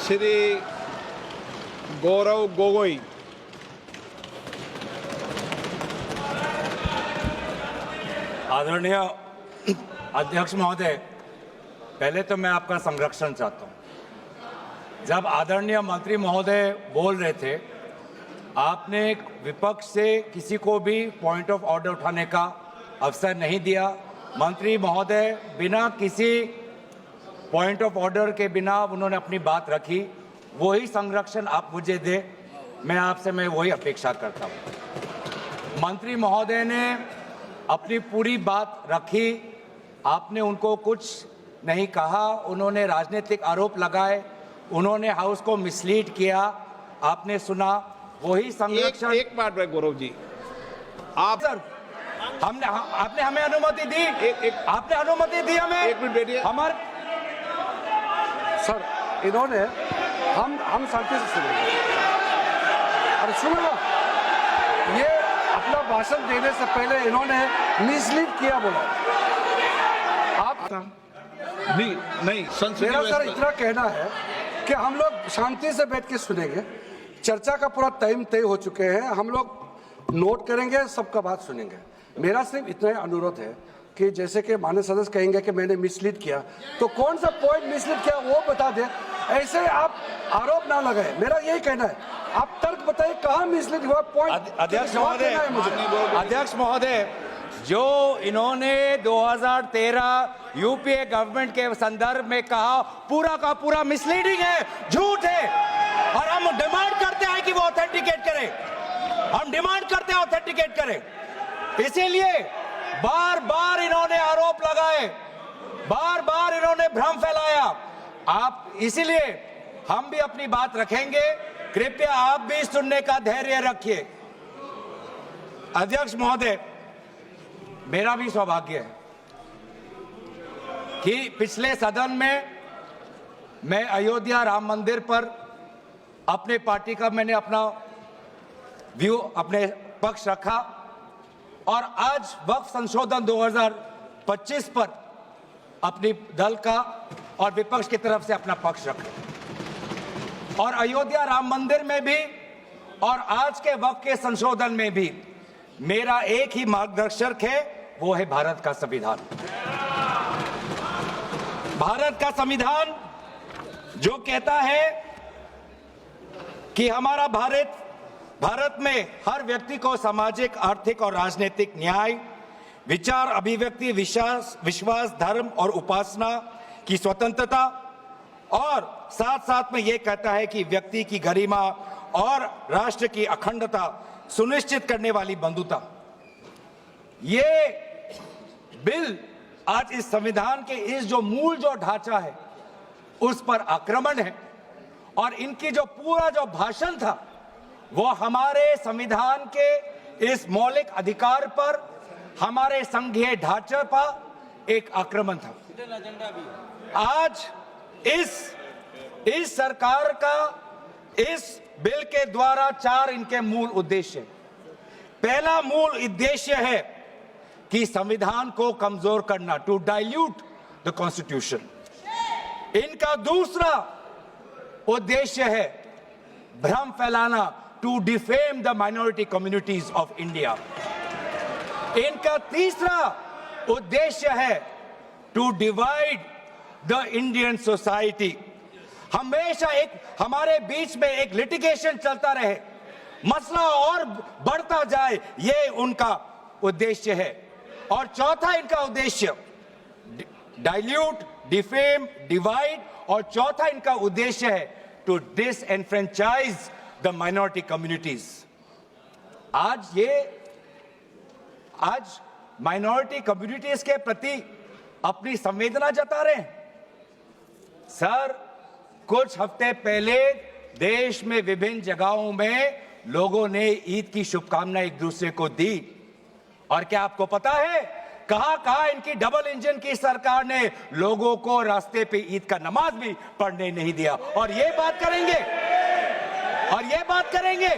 श्री गौरव गोगोई। आदरणीय अध्यक्ष महोदय, पहले तो मैं आपका संरक्षण चाहता हूं। जब आदरणीय मंत्री महोदय बोल रहे थे, आपने विपक्ष से किसी को भी पॉइंट ऑफ ऑर्डर उठाने का अवसर नहीं दिया। मंत्री महोदय बिना किसी पॉइंट ऑफ ऑर्डर के बिना उन्होंने अपनी बात रखी। वही संरक्षण आप मुझे दे, मैं वही अपेक्षा करता हूं। मंत्री महोदय ने अपनी पूरी बात रखी, आपने उनको कुछ नहीं कहा। उन्होंने राजनीतिक आरोप लगाए, उन्होंने हाउस को मिसलीड किया, आपने सुना। वही संरक्षण एक मिनट में गौरव जी, आप सर, आपने हमें अनुमति दी। आपने अनुमति दी हमें। एक मिनट बैठिए। हमारे सर, इन्होंने हम शांति से सुनेंगे। अरे सुनो ना, ये अपना भाषण देने से पहले इन्होंने मिसलीड किया बोला। आप नहीं संसदीय मेरा सर व्यवस्था- इतना कहना है कि हम लोग शांति से बैठ के सुनेंगे। चर्चा का पूरा टाइम तय हो चुके हैं, हम लोग नोट करेंगे, सबका बात सुनेंगे। मेरा सिर्फ इतना ही अनुरोध है कि जैसे कि माननीय सदस्य कहेंगे कि मैंने मिसलीड किया, तो कौन सा पॉइंट मिसलीड किया वो बता दे। ऐसे आप आरोप ना लगाए, मेरा यही कहना है। आप तर्क बताइए कहाँ मिसलीड हुआ पॉइंट। अध्यक्ष महोदय, जो इन्होंने 2013 यूपीए गवर्नमेंट के संदर्भ में कहा, पूरा का पूरा मिसलीडिंग है, झूठ है। और हम डिमांड करते हैं कि वो ऑथेंटिकेट करें। हम डिमांड करते हैं ऑथेंटिकेट करें। इसीलिए बार बार इन्होंने आरोप लगाए, बार बार इन्होंने भ्रम फैलाया। आप इसीलिए हम भी अपनी बात रखेंगे। कृपया आप भी सुनने का धैर्य रखिए। अध्यक्ष महोदय, मेरा भी सौभाग्य है कि पिछले सदन में मैं अयोध्या राम मंदिर पर अपने पार्टी का मैंने अपना व्यू, अपने पक्ष रखा, और आज वक्फ संशोधन 2025 पर अपनी दल का और विपक्ष की तरफ से अपना पक्ष रखा। और अयोध्या राम मंदिर में भी और आज के वक्फ के संशोधन में भी मेरा एक ही मार्गदर्शक है, वो है भारत का संविधान। भारत का संविधान जो कहता है कि हमारा भारत में हर व्यक्ति को सामाजिक, आर्थिक और राजनीतिक न्याय, विचार, अभिव्यक्ति, विश्वास, धर्म और उपासना की स्वतंत्रता, और साथ साथ में यह कहता है कि व्यक्ति की गरिमा और राष्ट्र की अखंडता सुनिश्चित करने वाली बंधुता। ये बिल आज इस संविधान के इस जो मूल जो ढांचा है उस पर आक्रमण है। और इनकी जो पूरा जो भाषण था वो हमारे संविधान के इस मौलिक अधिकार पर, हमारे संघीय ढांचे पर एक आक्रमण था। आज इस सरकार का इस बिल के द्वारा 4 इनके मूल उद्देश्य। पहला मूल उद्देश्य है कि संविधान को कमजोर करना, टू डाइल्यूट द कॉन्स्टिट्यूशन। इनका दूसरा उद्देश्य है भ्रम फैलाना, to defame the minority communities of India. इनका तीसरा उद्देश्य है to divide the Indian society. हमेशा एक हमारे बीच में एक लिटिगेशन चलता रहे, मसला और बढ़ता जाए, ये उनका उद्देश्य है। और चौथा इनका उद्देश्य डाइल्यूट, डिफेम, डिवाइड, और चौथा इनका उद्देश्य है to disenfranchise the minority communities. आज माइनॉरिटी कम्युनिटीज के प्रति अपनी संवेदना जता रहे हैं। सर, कुछ हफ्ते पहले देश में विभिन्न जगहों में लोगों ने ईद की शुभकामनाएं एक दूसरे को दी। और क्या आपको पता है कहां इनकी डबल इंजन की सरकार ने लोगों को रास्ते पे ईद का नमाज भी पढ़ने नहीं दिया। और ये बात करेंगे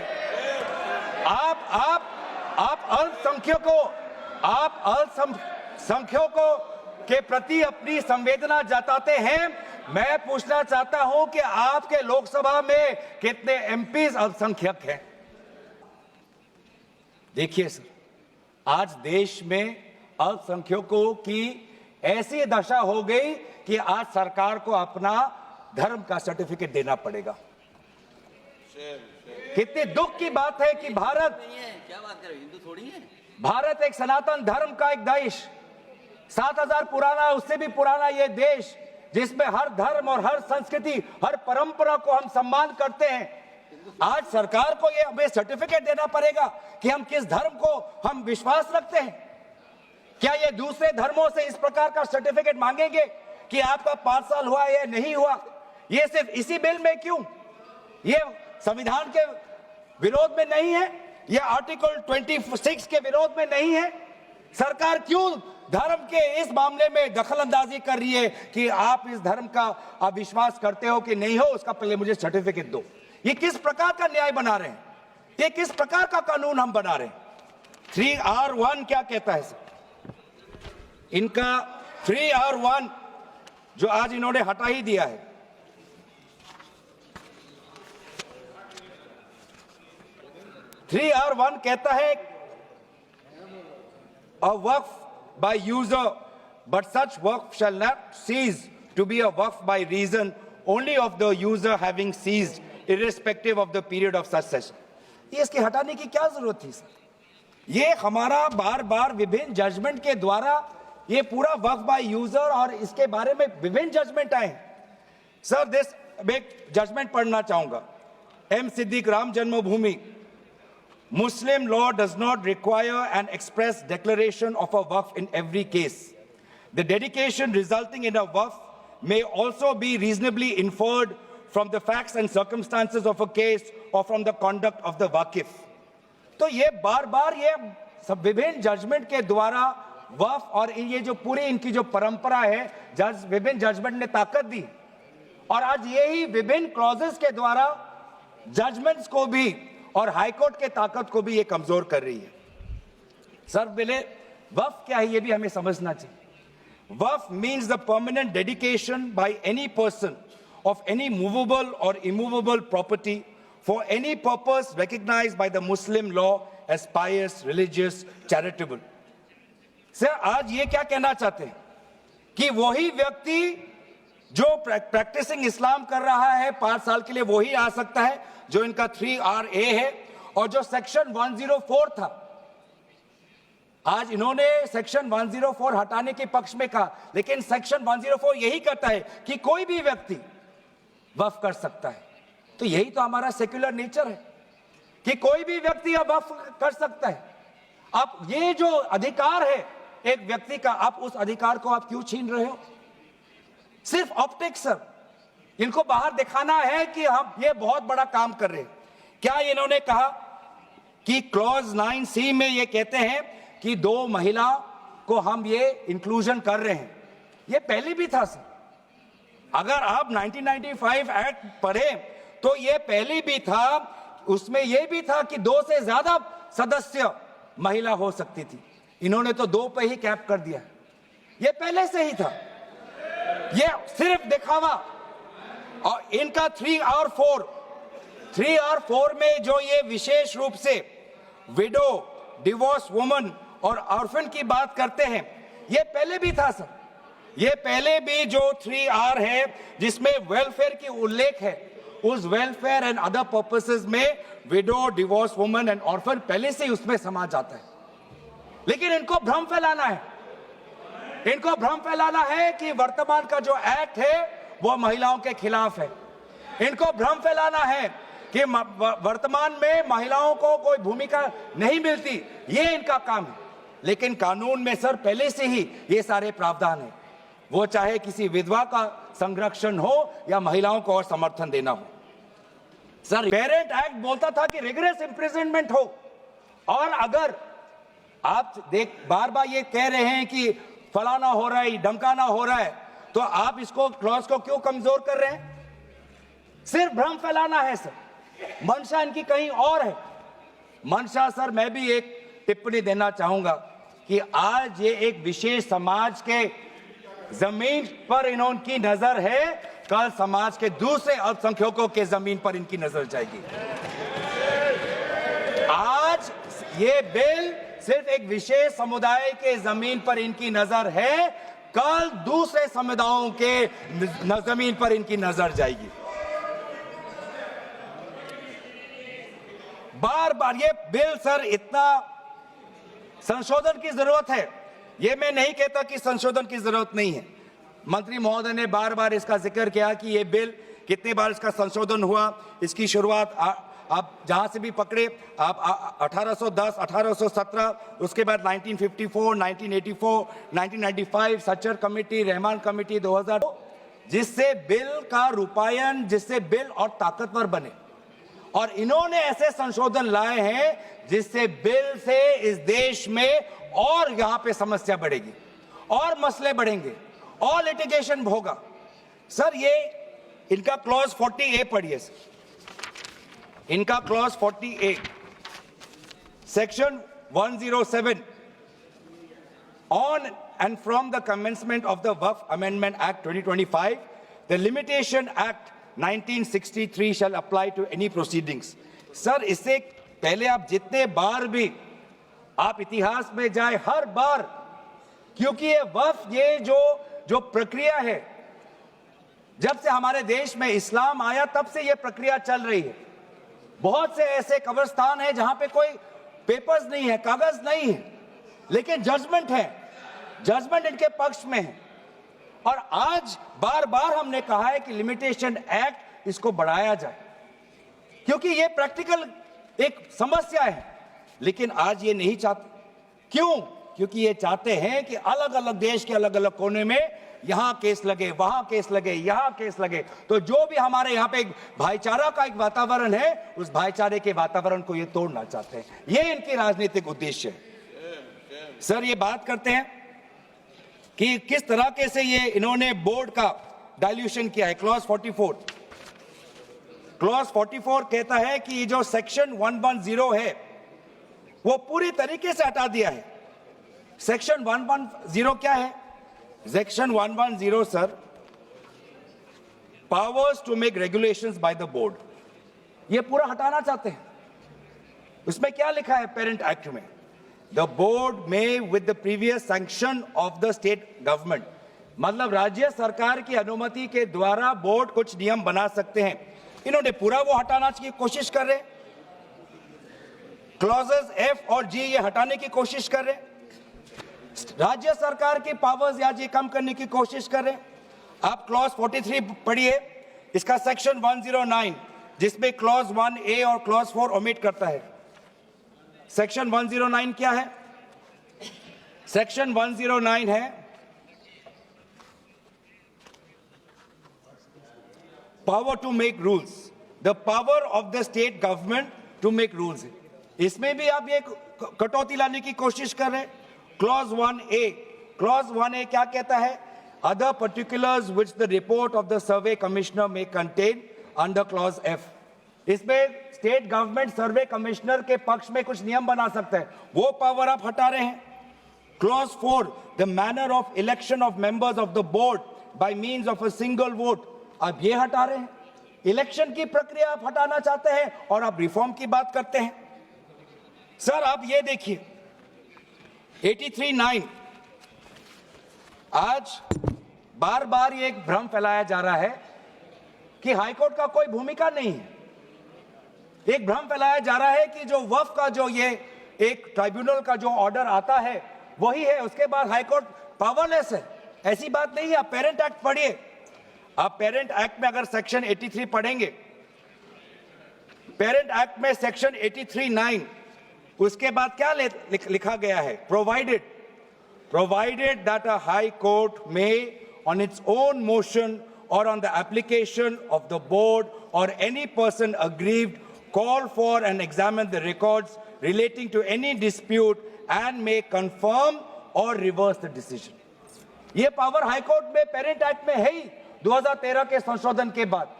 आप अल्पसंख्यकों के प्रति अपनी संवेदना जताते हैं, मैं पूछना चाहता हूं कि आपके लोकसभा में कितने एमपीज अल्पसंख्यक हैं? देखिए सर, आज देश में अल्पसंख्यकों की ऐसी दशा हो गई कि आज सरकार को अपना धर्म का सर्टिफिकेट देना पड़ेगा। कितने दुख की बात है कि भारत क्या बात कर रहे हो? हिंदू थोड़ी है। भारत एक सनातन धर्म का एक देश, 7000 पुराना, उससे भी पुराना ये देश, जिसमें हर धर्म और हर संस्कृति, हर परंपरा को हम सम्मान करते हैं। आज सरकार को ये हमें सर्टिफिकेट देना पड़ेगा कि हम किस धर्म को हम विश्वास रखते हैं। क्या ये दूसरे धर्मों से इस प्रकार का सर्टिफिकेट मांगेंगे कि आपका 5 साल हुआ या नहीं हुआ? ये सिर्फ इसी बिल में क्यों? ये संविधान के विरोध में नहीं है? ये आर्टिकल 26 के विरोध में नहीं है? सरकार क्यों धर्म के इस मामले में दखलंदाजी कर रही है कि आप इस धर्म का आप विश्वास करते हो कि नहीं हो, उसका पहले मुझे सर्टिफिकेट दो? ये किस प्रकार का न्याय बना रहे हैं? ये किस प्रकार का कानून हम बना रहे हैं? 3R1 क्या कहता है सर? इनका 3R1 जो आज इन्होंने हटा ही दिया है, 3R1 कहता है a waqf by user, but such waqf shall not cease to be a waqf by reason only of the user having ceased, irrespective of the period of such session. ये इसके हटाने की क्या जरूरत थी सर? ये हमारा बार बार विभिन्न जजमेंट के द्वारा ये पूरा वक्फ बाय यूजर और इसके बारे में विभिन्न जजमेंट आए सर। दिस एक जजमेंट पढ़ना चाहूंगा। M Siddique, Ram Janmabhoomi, Muslim law does not require an express declaration of a waqf in every case. The dedication resulting in a waqf may also be reasonably inferred from the facts and circumstances of a case or from the conduct of the waqif. तो ये बार बार ये सब विभिन्न judgement के द्वारा वक्फ और ये जो पूरी इनकी जो परंपरा है, जज विभिन्न जजमेंट ने ताकत दी और आज यही विभिन्न क्लॉजेस के द्वारा जजमेंट्स को भी और हाईकोर्ट के ताकत को भी ये कमजोर कर रही है। सर बोले वक्फ क्या है ये भी हमें समझना चाहिए। Waqf means the permanent dedication by any person of any movable और immovable property for any purpose recognised by the Muslim law as pious, religious, charitable. Sir आज ये क्या कहना चाहते हैं कि वही व्यक्ति जो प्रैक्टिसिंग इस्लाम कर रहा है 5 साल के लिए वही आ सकता है, जो इनका 3RA है, और जो सेक्शन 104 था, आज इन्होंने सेक्शन 104 हटाने के पक्ष में कहा, लेकिन सेक्शन 104 यही कहता है कि कोई भी व्यक्ति वक्फ कर सकता है। तो यही तो हमारा सेक्युलर नेचर है कि कोई भी व्यक्ति अब वक्फ कर सकता है। अब ये जो अधिकार है एक व्यक्ति का, आप उस अधिकार को आप क्यों छीन रहे हो? सिर्फ ऑप्टिक्स सर, इनको बाहर दिखाना है कि हम ये बहुत बड़ा काम कर रहे हैं। क्या इन्होंने कहा कि क्लॉज 9C में ये कहते हैं कि 2 महिला को हम ये इंक्लूजन कर रहे हैं? ये पहले भी था सर। अगर आप 1995 एक्ट पढ़े तो ये पहले भी था, उसमें ये भी था कि 2 से ज्यादा सदस्य महिला हो सकती थी। इन्होंने तो 2 पे ही कैप कर दिया। ये पहले से ही था, ये सिर्फ दिखावा। और इनका 3R4 में जो ये विशेष रूप से विडो, डिवोर्स वुमन और ऑर्फन की बात करते हैं, ये पहले भी था सर। ये पहले भी जो 3R है जिसमें वेलफेयर की उल्लेख है, उस वेलफेयर एंड अदर पर्पसेस में window, divorce woman and orphan पहले से ही उसमें समा जाता है। लेकिन इनको भ्रम फैलाना है, इनको भ्रम फैलाना है कि वर्तमान का जो एक्ट है वो महिलाओं के खिलाफ है। इनको भ्रम फैलाना है कि वर्तमान में महिलाओं को कोई भूमिका नहीं मिलती, ये इनका काम है। लेकिन कानून में सर पहले से ही ये सारे प्रावधान है, वो चाहे किसी विधवा का संरक्षण हो या महिलाओं को और समर्थन देना हो। सर पेरेंट एक्ट बोलता था कि रिगरस इंप्रिजनमेंट हो, और अगर आप बार बार ये कह रहे हैं कि फलाना हो रहा है, धमकाना हो रहा है, तो आप इसको क्लॉज को क्यों कमजोर कर रहे हैं? सिर्फ भ्रम फैलाना है सर। मंशा इनकी कहीं और है। मंशा सर, मैं भी एक टिप्पणी देना चाहूंगा कि आज ये एक विशेष समाज के जमीन पर इन्होंने नजर है कल समाज के दूसरे अल्पसंख्यकों के जमीन पर इनकी नजर जाएगी। आज ये बिल सिर्फ एक विशेष समुदाय के जमीन पर इनकी नजर है, कल दूसरे समुदायों के जमीन पर इनकी नजर जाएगी। बार बार ये बिल सर, इतना संशोधन की जरूरत है, ये मैं नहीं कहता कि संशोधन की जरूरत नहीं है। मंत्री महोदय ने बार बार इसका जिक्र किया कि ये बिल कितने बार इसका संशोधन हुआ। इसकी शुरुआत आप जहां से भी पकड़े, आप 1810, 1817, उसके बाद 1954, 1984, 1995, सच्चर कमेटी, रहमान कमेटी 2000, जिससे बिल का रूपायन, जिससे बिल और ताकतवर बने। और इन्होंने ऐसे संशोधन लाए हैं जिससे बिल से इस देश में और यहां पे समस्या बढ़ेगी और मसले बढ़ेंगे और लिटिगेशन होगा। सर ये इनका क्लॉज 40A पढ़िए सर, इनका clause 40A, section 107, on and from the commencement of the Waqf amendment act 2025, the limitation act 1963 shall apply to any proceedings। Sir इससे पहले आप जितने बार भी आप इतिहास में जाए, हर बार, क्योंकि ये वक्फ, ये जो प्रक्रिया है, जब से हमारे देश में इस्लाम आया तब से ये प्रक्रिया चल रही है। बहुत से ऐसे कब्रिस्तान हैं जहां पे कोई पेपर्स नहीं है, कागज नहीं है, लेकिन जजमेंट है, जजमेंट इनके पक्ष में है। और आज बार बार हमने कहा है कि लिमिटेशन एक्ट इसको बढ़ाया जाए, क्योंकि ये प्रैक्टिकल एक समस्या है। लेकिन आज ये नहीं चाहते। क्यों? क्योंकि ये चाहते हैं कि अलग अलग देश के अलग अलग कोने में यहां केस लगे, वहां केस लगे, यहां केस लगे। तो जो भी हमारे यहां पे एक भाईचारा का एक वातावरण है, उस भाईचारे के वातावरण को ये तोड़ना चाहते हैं। ये इनकी राजनीतिक उद्देश्य है। सर ये बात करते हैं कि किस तरह के से ये इन्होंने बोर्ड का डाइल्यूशन किया है। क्लॉज 44, क्लॉज 44 कहता है कि जो सेक्शन 110 है वो पूरी तरीके से हटा दिया है। सेक्शन 110 क्या है? Section 110 sir, powers to make regulations by the board, ये पूरा हटाना चाहते हैं। उसमें क्या लिखा है पेरेंट एक्ट में? The board may with the previous sanction of the state government, मतलब राज्य सरकार की अनुमति के द्वारा बोर्ड कुछ नियम बना सकते हैं। इन्होंने पूरा वो हटाना की कोशिश कर रहे, क्लॉजेस F और G ये हटाने की कोशिश कर रहे, राज्य सरकार की पावर्स या जी कम करने की कोशिश कर रहे। आप क्लॉज 43 पढ़िए, इसका सेक्शन 109, जिसमें क्लॉज 1A और क्लॉज 4 ओमिट करता है। सेक्शन 109 क्या है? सेक्शन 109 है power to make rules, the power of the state government to make rules. इसमें भी आप ये कटौती लाने की कोशिश कर रहे हैं। क्लॉज 1A, क्लॉज 1A क्या कहता है? Other particulars which the report of the survey commissioner में कंटेन अंडर क्लॉज F। इसमें स्टेट गवर्नमेंट सर्वे कमिश्नर के पक्ष में कुछ नियम बना सकता है, वो पावर आप हटा रहे हैं। Clause 4, the manner of election of members of the board by means of a single vote, आप ये हटा रहे हैं। इलेक्शन की प्रक्रिया आप हटाना चाहते हैं और आप रिफॉर्म की बात करते हैं। सर आप ये देखिए 83(9), आज बार बार ये एक भ्रम फैलाया जा रहा है कि हाईकोर्ट का कोई भूमिका नहीं है। एक भ्रम फैलाया जा रहा है कि जो वक्फ का जो ये एक ट्राइब्यूनल का जो ऑर्डर आता है वही है, उसके बाद हाईकोर्ट पावरलेस है। ऐसी बात नहीं है। आप पेरेंट एक्ट पढ़िए, आप पेरेंट एक्ट में अगर सेक्शन 83 पढ़ेंगे, पेरेंट एक्ट में सेक्शन 83(9), उसके बाद क्या लिखा गया है? Provided that a high court में on its own motion or on the application of the board or any person aggrieved call for and examine the records relating to any dispute and may confirm or reverse the decision। ये power high court में parent act में है ही 2013 के संशोधन के बाद।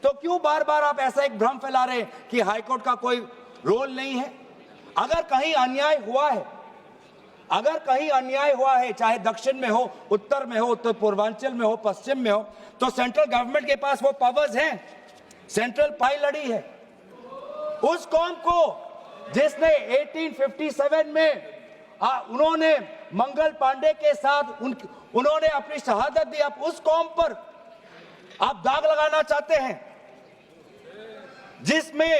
तो क्यों बार बार आप ऐसा एक भ्रम फैला रहे हैं कि हाई कोर्ट का कोई रोल नहीं है? अगर कहीं अन्याय हुआ है, अगर कहीं अन्याय हुआ है, चाहे दक्षिण में हो, उत्तर में हो, उत्तर पूर्वांचल में हो, पश्चिम में हो, तो सेंट्रल गवर्नमेंट के पास वो पावर्स हैं। सेंट्रल पाई लड़ी है उस कौम को जिसने 1857 में उन्होंने मंगल पांडे के साथ उन्होंने अपनी शहादत दी। अब उस कौम पर आप दाग लगाना चाहते हैं जिसमें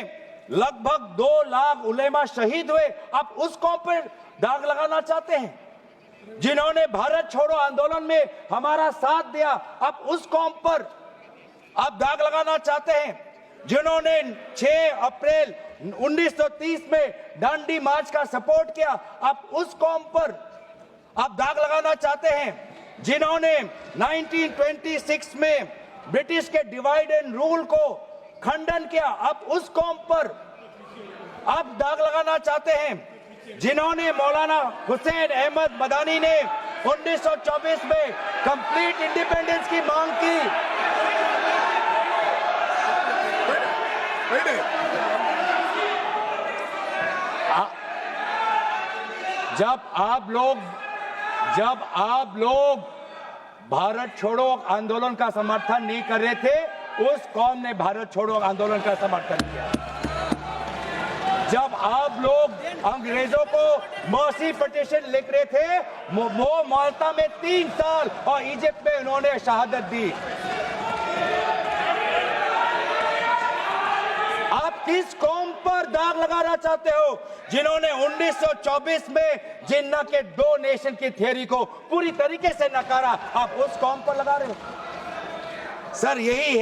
लगभग 2 लाख उलेमा शहीद हुए। आप उस कौम पर दाग लगाना चाहते हैं जिन्होंने भारत छोड़ो आंदोलन में हमारा साथ दिया। आप उस कौम पर आप दाग लगाना चाहते हैं जिन्होंने 6 अप्रैल 1930 में दांडी मार्च का सपोर्ट किया। आप उस कौम पर आप दाग लगाना चाहते हैं जिन्होंने 1926 में ब्रिटिश के डिवाइड एंड रूल को खंडन किया। आप उस कौम पर आप दाग लगाना चाहते हैं जिन्होंने मौलाना हुसैन अहमद मदानी ने 1924 में कंप्लीट इंडिपेंडेंस की मांग की। जब आप लोग भारत छोड़ो आंदोलन का समर्थन नहीं कर रहे थे, उस कौम ने भारत छोड़ो आंदोलन का समर्थन किया। जब आप लोग अंग्रेजों को मर्सी पिटीशन लिख रहे थे, वो माल्टा में 3 साल और इजिप्ट में उन्होंने शहादत दी। आप किस कौम पर दाग लगाना चाहते हो जिन्होंने 1924 में जिन्ना के 2 नेशन की थियरी को पूरी तरीके से नकारा? आप उस कौम पर लगा रहे हो। सर यही है